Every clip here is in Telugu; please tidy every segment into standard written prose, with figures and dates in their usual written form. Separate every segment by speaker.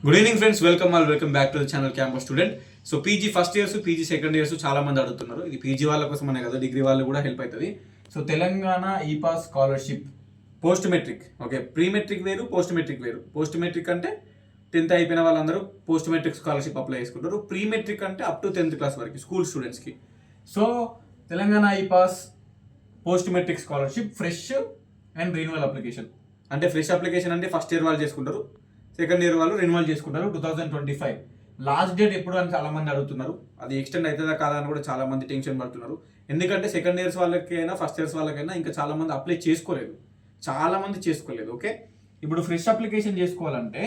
Speaker 1: Good evening friends, welcome back to the channel campus student. So PG first years, PG second years చాలా మంది అడుగుతున్నారు. ఇది పీజీ వాళ్ళ కోసమనే కదా, డిగ్రీ వాళ్ళు కూడా హెల్ప్ అవుతుంది. సో తెలంగాణ ఈ pass scholarship post matric, okay, pre matric వేరు, పోస్ట్ మెట్రిక్ వేరు. పోస్ట్ మెట్రిక్ అంటే 10th అయిపోయిన వాళ్ళందరూ పోస్ట్ మెట్రిక్ స్కాలర్షిప్ అప్లై చేసుకుంటారు. ప్రీ మెట్రిక్ అంటే అప్ టు 10th క్లాస్ వరకు స్కూల్ స్టూడెంట్స్కి. సో తెలంగాణ ఈ pass post matric scholarship fresh and renewal application. అంటే ఫ్రెష్ అప్లికేషన్ అంటే ఫస్ట్ ఇయర్ వాళ్ళు చేసుకుంటారు, సెకండ్ ఇయర్ వాళ్ళు రెన్యువల్ చేసుకుంటారు. 2025 లాస్ట్ డేట్ ఎప్పుడు అని చాలా మంది అడుగుతున్నారు. అది ఎక్స్టెండ్ అవుతుందా కాదా అని కూడా చాలా మంది టెన్షన్ పడుతున్నారు. ఎందుకంటే సెకండ్ ఇయర్స్ వాళ్ళకైనా ఫస్ట్ ఇయర్స్ వాళ్ళకైనా ఇంకా చాలా మంది అప్లై చేసుకోలేదు, ఓకే. ఇప్పుడు ఫ్రెష్ అప్లికేషన్ చేసుకోవాలంటే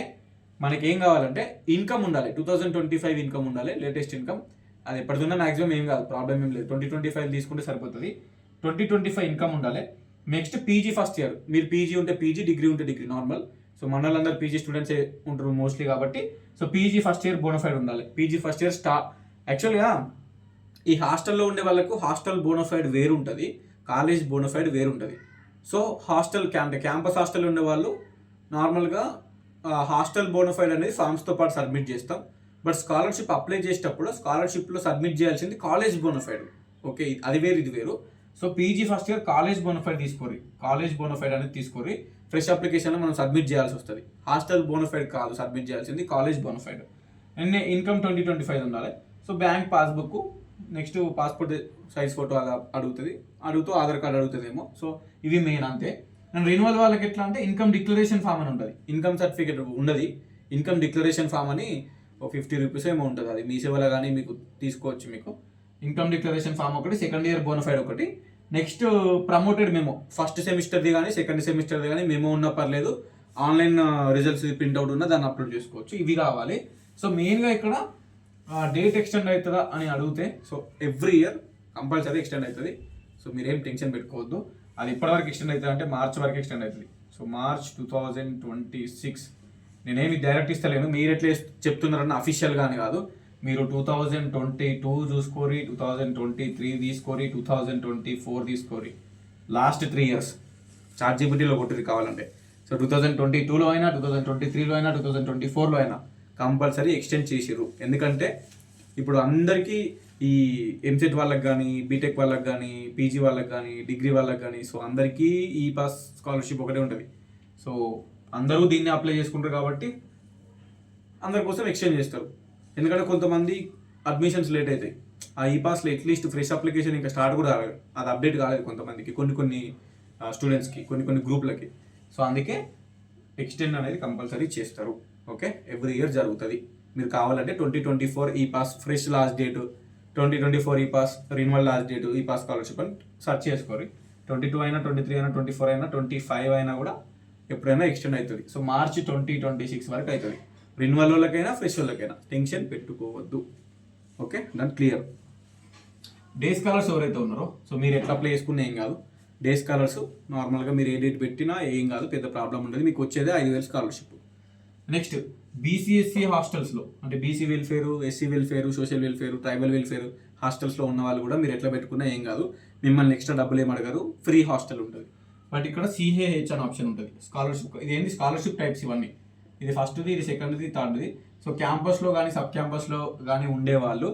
Speaker 1: మనకి ఏం కావాలంటే ఇన్కమ్ ఉండాలి. 2025 ఇన్కమ్ ఉండాలి, లేటెస్ట్ ఇన్కమ్. అది ఎప్పటిదున్నా మ్యాక్సిమం ఏం కాదు, ప్రాబ్లం ఏం లేదు. 2025 తీసుకుంటే సరిపోతుంది. 2025 ఇన్కమ్ ఉండాలి. నెక్స్ట్ పీజీ ఫస్ట్ ఇయర్, మీరు పీజీ ఉంటే పీజీ, డిగ్రీ ఉంటే డిగ్రీ, నార్మల్. సో మన వాళ్ళందరూ పీజీ స్టూడెంట్సే ఉంటారు మోస్ట్లీ కాబట్టి. So PG first year bonafide ఉండాలి. పీజీ ఫస్ట్ ఇయర్ యాక్చువల్గా ఈ హాస్టల్లో ఉండే వాళ్ళకు హాస్టల్ బోనఫైడ్ వేరు ఉంటుంది, కాలేజ్ బోనఫైడ్ వేరు ఉంటుంది. సో హాస్టల్ క్యాంపస్ హాస్టల్ ఉండే వాళ్ళు నార్మల్గా హాస్టల్ బోనఫైడ్ అనేది ఫామ్స్తో పాటు సబ్మిట్ చేస్తాం. బట్ స్కాలర్షిప్ అప్లై చేసేటప్పుడు స్కాలర్షిప్లో సబ్మిట్ చేయాల్సింది కాలేజ్ బోనఫైడ్, ఓకే. అది వేరు, ఇది వేరు. So PG first year college bonafide తీసుకోరి, కాలేజ్ బోనఫైడ్ అనేది తీసుకోరి. ఫ్రెష్ అప్లికేషన్లో మనం సబ్మిట్ చేయాల్సి వస్తుంది. హాస్టల్ బోనఫైడ్ కాదు సబ్మిట్ చేయాల్సింది, కాలేజ్ బోనఫైడ్. అండ్ ఇన్కమ్ 2025 ఉండాలి. So bank passbook, next passport size photo అలా అడుగుతూ ఆధార్ కార్డు అడుగుతుందేమో. సో ఇవి మెయిన్, అంతే. అండ్ రెన్యువల్ వాళ్ళకి ఎట్లా అంటే ఇన్కమ్ డిక్లరేషన్ ఫామ్ అని ఉంటుంది, ఇన్కమ్ సర్టిఫికేట్ ఉండదు. ఇన్కమ్ డిక్లరేషన్ ఫామ్ అని ఒక 50 రూపీస్ ఏమో ఉంటుంది. అది మీ సేవలో కానీ మీకు తీసుకోవచ్చు. మీకు ఇన్కమ్ డిక్లరేషన్ ఫామ్ ఒకటి, సెకండ్ ఇయర్ బోనఫైడ్ ఒకటి. నెక్స్ట్ ప్రమోటెడ్ మెమో, ఫస్ట్ సెమిస్టర్ది కానీ సెకండ్ సెమిస్టర్ది కానీ మెమో ఉన్నా పర్లేదు, ఆన్లైన్ రిజల్ట్స్ ప్రింట్అవుట్ ఉన్నా దాన్ని అప్లోడ్ చేసుకోవచ్చు. ఇవి కావాలి. సో మెయిన్గా ఇక్కడ డేట్ ఎక్స్టెండ్ అవుతుందా అని అడిగితే, so every year compulsory extend అవుతుంది. సో మీరేం టెన్షన్ పెట్టుకోవద్దు. అది ఎప్పటివరకు ఎక్స్టెండ్ అవుతుంది అంటే మార్చ్ వరకు ఎక్స్టెండ్ అవుతుంది. So March 2026. నేనేమి డైరెక్ట్ ఇస్తలేను, మీరు ఎట్లా చెప్తున్నారన్న అఫీషియల్ కానీ కాదు. మీరు 2022 చూసుకోరి, 2023 తీసుకోరి, 2024 తీసుకోరి, లాస్ట్ 3 ఇయర్స్ చాట్‌జీపీటీలో కొట్టింది కావాలంటే. సో 2022లో అయినా, 2023లో అయినా, 2024లో అయినా కంపల్సరీ ఎక్స్టెండ్ చేసిర్రు. ఎందుకంటే ఇప్పుడు అందరికీ ఈ ఎంసెట్ వాళ్ళకి కానీ, బీటెక్ వాళ్ళకి కానీ, పీజీ వాళ్ళకి కానీ, డిగ్రీ వాళ్ళకి కానీ, సో అందరికీ ఈ పాస్ స్కాలర్షిప్ ఒకటే ఉంటుంది. సో అందరూ దీన్ని అప్లై చేసుకుంటారు కాబట్టి అందరి కోసం ఎక్స్టెండ్ చేస్తారు. ఎందుకంటే కొంతమంది అడ్మిషన్స్ లేట్ అవుతాయి. ఆ ఈ పాస్లో అట్లీస్ట్ ఫ్రెష్ అప్లికేషన్ ఇంకా స్టార్ట్ కూడా కాలేదు, అది అప్డేట్ కాలేదు కొంతమందికి, కొన్ని స్టూడెంట్స్కి, కొన్ని గ్రూప్లకి. సో అందుకే ఎక్స్టెండ్ అనేది కంపల్సరీ చేస్తారు, ఓకే. ఎవ్రీ ఇయర్ జరుగుతుంది. మీరు కావాలంటే 2024 ఈ పాస్ ఫ్రెష్ లాస్ట్ డేటు, 2024 ఈ పాస్ రెన్యువల్ లాస్ట్ డేటు, ఈ పాస్ స్కాలర్షిప్ అని సెర్చ్ చేసుకోరు. 22 అయినా, 23 అయినా, 24 అయినా, 25 అయినా కూడా ఎప్పుడైనా ఎక్స్టెండ్ అవుతుంది. సో మార్చి 2026 వరకు అవుతుంది. రెన్యువల్ వాళ్ళకైనా, ఫ్రెష్ వాళ్ళకైనా టెన్షన్ పెట్టుకోవద్దు, ఓకే. దాని క్లియర్. డే స్కాలర్స్ ఎవరైతే ఉన్నారో, సో మీరు ఎట్లా అప్లై చేసుకున్నా ఏం కాదు. డే స్కాలర్స్ నార్మల్గా మీరు ఏ డేట్ పెట్టినా ఏం కాదు, పెద్ద ప్రాబ్లం ఉండదు. మీకు వచ్చేదే 5,000 స్కాలర్షిప్. నెక్స్ట్ బీసీఎస్సీ హాస్టల్స్లో, అంటే BC welfare, SC welfare, social welfare, tribal welfare హాస్టల్స్లో ఉన్న వాళ్ళు కూడా మీరు ఎట్లా పెట్టుకున్నా ఏం కాదు. మిమ్మల్ని ఎక్స్ట్రా డబ్బులు ఏం అడగారు, ఫ్రీ హాస్టల్ ఉంటుంది. బట్ ఇక్కడ సిఏహెచ్ అనే ఆప్షన్ ఉంటుంది స్కాలర్షిప్. ఇది ఏంటి, స్కాలర్షిప్ టైప్స్ ఇవన్నీ. ఇది ఫస్ట్ది, ఇది సెకండ్ది, థర్డ్ది. సో క్యాంపస్లో కానీ సబ్ క్యాంపస్లో కానీ ఉండేవాళ్ళు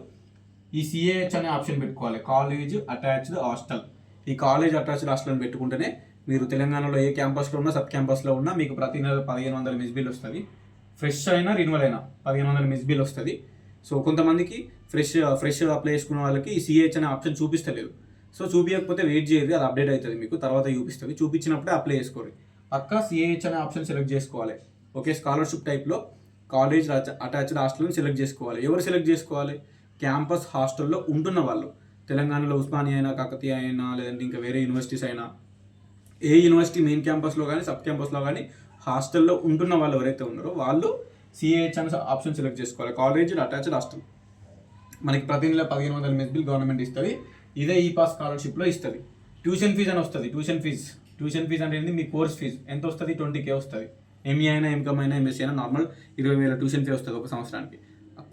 Speaker 1: ఈ సిఏహెచ్ అనే ఆప్షన్ పెట్టుకోవాలి, కాలేజ్ అటాచ్డ్ హాస్టల్. ఈ కాలేజ్ అటాచ్డ్ హాస్టల్ అని పెట్టుకుంటేనే మీరు తెలంగాణలో ఏ క్యాంపస్లో ఉన్నా, సబ్ క్యాంపస్లో ఉన్నా మీకు ప్రతి నెల 1,500 మిస్ బిల్ వస్తుంది. ఫ్రెష్ అయినా రెన్యువల్ అయినా 1,500 మిస్ బిల్ వస్తుంది. సో కొంతమందికి ఫ్రెష్ అప్లై చేసుకున్న వాళ్ళకి ఈ సిఏహెచ్ అనే ఆప్షన్ చూపిస్తలేదు. సో చూపించకపోతే వెయిట్ చేయదు, అది అప్డేట్ అవుతుంది మీకు, తర్వాత చూపిస్తుంది. చూపించినప్పుడే అప్లై చేసుకోవాలి. పక్కా సిఏహెచ్ అనే ఆప్షన్ సెలెక్ట్ చేసుకోవాలి, ఓకే. స్కాలర్షిప్ టైప్లో కాలేజ్ అటాచ్డ్ హాస్టల్ని సెలెక్ట్ చేసుకోవాలి. ఎవరు సెలెక్ట్ చేసుకోవాలి? క్యాంపస్ హాస్టల్లో ఉంటున్న వాళ్ళు. తెలంగాణలో ఉస్మానియా అయినా, కాకతీయ అయినా, లేదంటే ఇంకా వేరే యూనివర్సిటీస్ అయినా, ఏ యూనివర్సిటీ మెయిన్ క్యాంపస్లో కానీ సబ్ క్యాంపస్లో కానీ హాస్టల్లో ఉంటున్న వాళ్ళు ఎవరైతే ఉన్నారో వాళ్ళు సిఏహెచ్ అనే ఆప్షన్ సెలెక్ట్ చేసుకోవాలి, కాలేజ్ అటాచ్డ్ హాస్టల్. మనకి ప్రతి నెల 1,500 మిస్ బిల్ గవర్నమెంట్ ఇస్తుంది. ఇదే ఈ పాస్ స్కాలర్షిప్లో ఇస్తుంది. ట్యూషన్ ఫీజు అని వస్తుంది. ట్యూషన్ ఫీజు అంటే మీ కోర్స్ ఫీజు ఎంత వస్తుంది? 20K వస్తుంది. ఎంఈ అయినా, ఎంకామ్ అయినా, ఎంఎస్సీ అయినా నార్మల్ 20,000 ట్యూషన్ ఫీ వస్తుంది ఒక సంవత్సరానికి.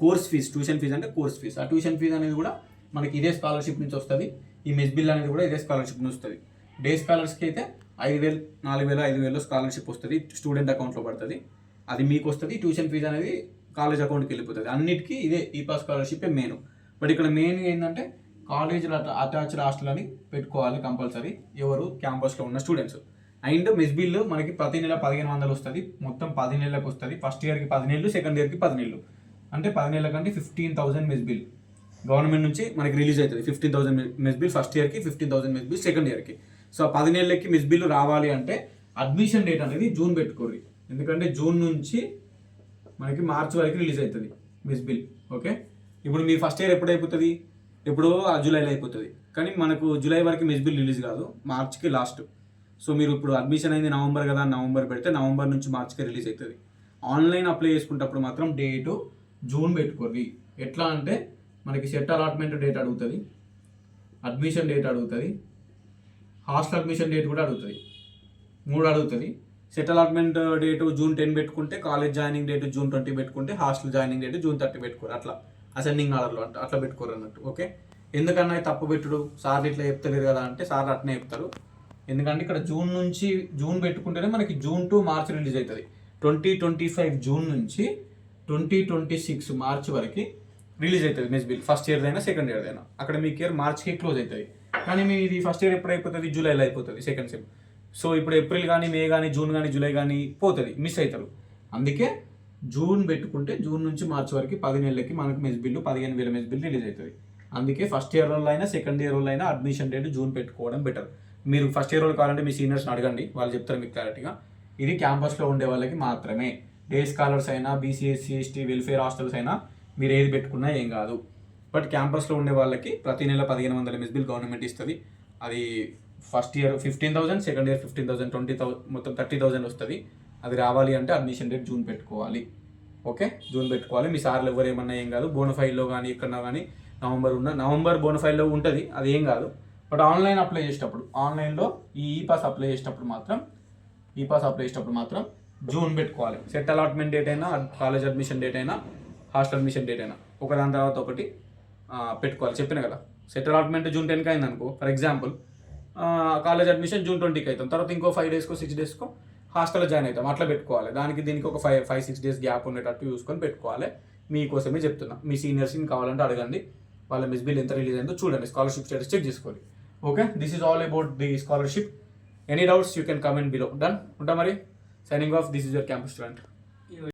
Speaker 1: కోర్స్ ఫీజు, ట్యూషన్ ఫీజు అంటే కోర్స్ ఫీజు. ఆ ట్యూషన్ ఫీజు అనేది కూడా మనకి ఇదే స్కాలర్షిప్ నుంచి వస్తుంది. ఈ మిస్ బిల్ అనేది కూడా ఇదే స్కాలర్షిప్ నుంచి వస్తుంది. డే స్కాలర్స్కి అయితే 5,000, 4,000, 5,000 స్కాలర్షిప్ వస్తుంది, స్టూడెంట్ అకౌంట్లో పడుతుంది. అది మీకు వస్తుంది. ట్యూషన్ ఫీజు అనేది కాలేజ్ అకౌంట్కి వెళ్ళిపోతుంది. అన్నిటికీ ఇదే ఈ పాస్ స్కాలర్షిప్ మెయిన్. బట్ ఇక్కడ మెయిన్ ఏంటంటే కాలేజీలో అటాచ్డ్ హాస్టల్ అని పెట్టుకోవాలి కంపల్సరీ ఎవరు క్యాంపస్లో ఉన్న స్టూడెంట్స్. అండ్ మెస్ బిల్ మనకి ప్రతి నెల 1500 వస్తుంది, మొత్తం 10 నెలలకు వస్తుంది. ఫస్ట్ ఇయర్కి 10 నెలలు, సెకండ్ ఇయర్కి 10 నెలలు, అంటే 10 నెలల కంటే 15,000 మెస్ బిల్ గవర్నమెంట్ నుంచి మనకి రిలీజ్ అవుతుంది. 15,000 మెస్ బిల్ ఫస్ట్ ఇయర్కి, 15,000 మెస్ బిల్ సెకండ్ ఇయర్కి. సో ఆ 10 నెలలకి మెస్ బిల్ రావాలి అంటే అడ్మిషన్ డేట్ అనేది జూన్ పెట్టుకోరు, ఎందుకంటే జూన్ నుంచి మనకి మార్చ్ వరకు రిలీజ్ అవుతుంది మెస్ బిల్. ఓకే, ఇప్పుడు మీ ఫస్ట్ ఇయర్ ఎప్పుడు అయిపోతుంది, ఎప్పుడో జూలైలో అయిపోతుంది, కానీ మనకు జూలై వరకు మెస్ బిల్ రిలీజ్ కాదు, మార్చ్కి లాస్ట్. సో మీరు ఇప్పుడు అడ్మిషన్ అయింది నవంబర్ కదా, నవంబర్ పెడితే నవంబర్ నుంచి మార్చ్కి రిలీజ్ అవుతుంది. ఆన్లైన్ అప్లై చేసుకునేటప్పుడు మాత్రం డేటు జూన్ పెట్టుకోండి. ఎట్లా అంటే మనకి సెట్ అలాట్మెంట్ డేట్ అడుగుతుంది, అడ్మిషన్ డేట్ అడుగుతుంది, హాస్టల్ అడ్మిషన్ డేట్ కూడా అడుగుతుంది, 3 అడుగుతుంది. సెట్ అలాట్మెంట్ డేటు June 10 పెట్టుకుంటే, కాలేజ్ జాయినింగ్ డేట్ June 20 పెట్టుకుంటే, హాస్టల్ జాయినింగ్ డేట్ June 30 పెట్టుకోరు. అట్లా అసెండింగ్ ఆర్డర్లో అట్లా పెట్టుకోరు అన్నట్టు. ఓకే, ఎందుకన్నా తప్పు పెట్టుడు, సార్లు ఇట్లా చెప్తలేరు కదా అంటే సార్లు అట్నే చెప్తారు. ఎందుకంటే ఇక్కడ జూన్ నుంచి జూన్ పెట్టుకుంటేనే మనకి June to March రిలీజ్ అవుతుంది. 2025 జూన్ నుంచి 2026 మార్చ్ వరకు రిలీజ్ అవుతుంది మెస్ బిల్. ఫస్ట్ ఇయర్ అయినా సెకండ్ ఇయర్ అయినా అకాడమిక్ ఇయర్ మార్చ్కి క్లోజ్ అవుతుంది. కానీ మీ ఇది ఫస్ట్ ఇయర్ ఎప్పుడు అయిపోతుంది, జూలైలో అయిపోతుంది సెకండ్ సెమ్. సో ఇప్పుడు ఏప్రిల్ కానీ, మే కానీ, జూన్ కానీ, జూలై కానీ పోతుంది, మిస్ అవుతారు. అందుకే జూన్ పెట్టుకుంటే జూన్ నుంచి మార్చ్ వరకు 10 నెలలకి మనకు mess bill 15,000 mess bill release అవుతుంది. అందుకే ఫస్ట్ ఇయర్ వాళ్ళు అయినా, సెకండ్ ఇయర్ వాళ్ళు అయినా అడ్మిషన్ డేట్ జూన్ పెట్టుకోవడం బెటర్. మీరు ఫస్ట్ ఇయర్ వాళ్ళు కావాలంటే మీ సీనియర్స్ని అడగండి, వాళ్ళు చెప్తారు మీకు క్లారిటీగా. ఇది క్యాంపస్లో ఉండే వాళ్ళకి మాత్రమే. డే స్కాలర్స్ అయినా, బీసీఎస్సీ, ఎస్టీ, వెల్ఫేర్ హాస్టల్స్ అయినా మీరు ఏది పెట్టుకున్నా ఏం కాదు. బట్ క్యాంపస్లో ఉండే వాళ్ళకి ప్రతి నెల 1500 మెస్ బిల్ గవర్నమెంట్ ఇస్తుంది. అది ఫస్ట్ ఇయర్ 15,000, సెకండ్ ఇయర్ 15,000, 20,000, మొత్తం 30,000 వస్తుంది. అది రావాలి అంటే అడ్మిషన్ డేట్ జూన్ పెట్టుకోవాలి. ఓకే, జూన్ పెట్టుకోవాలి. మీ సార్లు ఎవరు ఏమన్నా ఏం కాదు. బోనఫైల్లో కానీ ఎక్కడన్నా కానీ నవంబర్ బోనఫైల్లో ఉంటుంది, అది ఏం కాదు. బట్ ఆన్లైన్ అప్లై చేసేటప్పుడు, ఆన్లైన్లో ఈ పాస్ అప్లై చేసేటప్పుడు మాత్రం జూన్ పెట్టుకోవాలి. సెట్ అలాట్మెంట్ డేట్ అయినా, కాలేజ్ అడ్మిషన్ డేట్ అయినా, హాస్టల్ అడ్మిషన్ డేట్ అయినా ఒకదాని తర్వాత ఒకటి పెట్టుకోవాలి. చెప్పిన కదా, సెట్ అలాట్మెంట్ June 10కి అయింది అనుకో, for example college admission June 20కి అవుతాం, తర్వాత ఇంకో 5 డేస్కో 6 డేస్కో హాస్టల్లో జాయిన్ అవుతాం. అట్లా పెట్టుకోవాలి. దీనికి ఒక 5-6 డేస్ గ్యాప్ ఉండేటట్టు చూసుకొని పెట్టుకోవాలి. మీకోసమే చెప్తున్నా. మీ సీనియర్స్ని కావాలంటే అడగండి, వాళ్ళ మిస్ బిల్ ఎంత రిలీజ్ అయిందో చూడండి, స్కాలర్షిప్ స్టేటస్ చెక్ చేసుకోండి. Okay, this is all about the scholarship. Any doubts you can comment below. Done ఉంటా మరి. Signing off, this is your campus student.